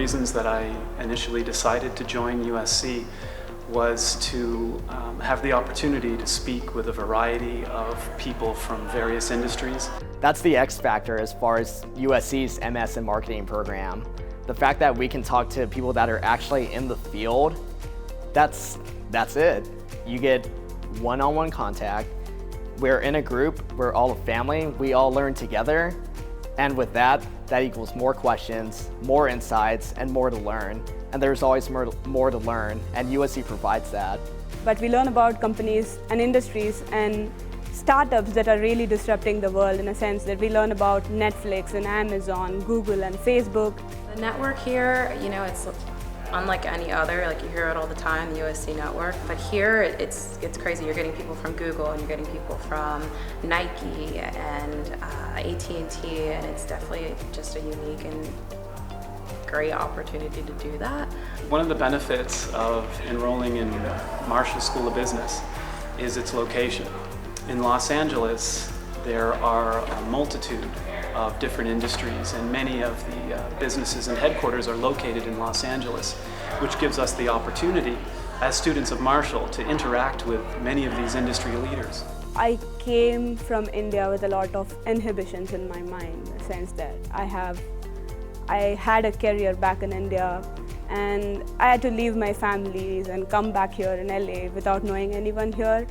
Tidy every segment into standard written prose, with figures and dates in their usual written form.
reasons that I initially decided to join USC was to have the opportunity to speak with a variety of people from various industries. That's the X factor as far as USC's MS in marketing program. The fact that we can talk to people that are actually in the field, that's it. You get one-on-one contact. We're in a group, we're all a family, we all learn together. And with that equals more questions, more insights, and more to learn. And there's always more to learn, and USC provides that. But we learn about companies and industries and startups that are really disrupting the world, in a sense that we learn about Netflix and Amazon, Google and Facebook. The network here, it's unlike any other. Like, you hear it all the time, the USC network. But here, it's crazy. You're getting people from Google, and you're getting people from Nike and AT&T, and it's definitely just a unique and great opportunity to do that. One of the benefits of enrolling in Marshall School of Business is its location. In Los Angeles, there are a multitude of different industries, and many of the businesses and headquarters are located in Los Angeles, which gives us the opportunity as students of Marshall to interact with many of these industry leaders. I came from India with a lot of inhibitions in my mind, in the sense that I had a career back in India, and I had to leave my families and come back here in LA without knowing anyone here.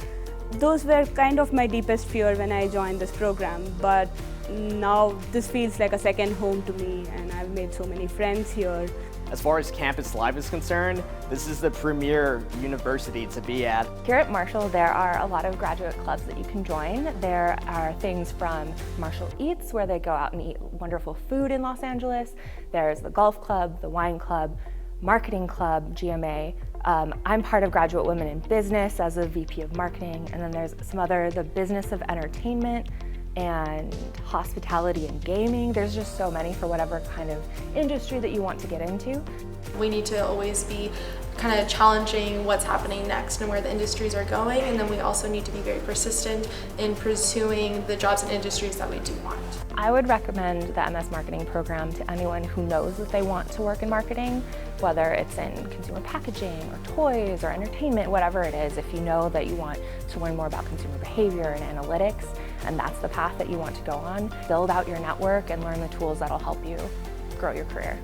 Those were kind of my deepest fear when I joined this program, but now this feels like a second home to me, and I've made so many friends here. As far as campus life is concerned, this is the premier university to be at. Here at Marshall, there are a lot of graduate clubs that you can join. There are things from Marshall Eats, where they go out and eat wonderful food in Los Angeles. There's the golf club, the wine club, marketing club, GMA. I'm part of Graduate Women in Business as a VP of Marketing, and then there's the business of entertainment and hospitality and gaming. There's just so many for whatever kind of industry that you want to get into. We need to always be kind of challenging what's happening next and where the industries are going, and then we also need to be very persistent in pursuing the jobs and industries that we do want. I would recommend the MS Marketing program to anyone who knows that they want to work in marketing, whether it's in consumer packaging or toys or entertainment, whatever it is. If you know that you want to learn more about consumer behavior and analytics, and that's the path that you want to go on, build out your network and learn the tools that'll help you grow your career.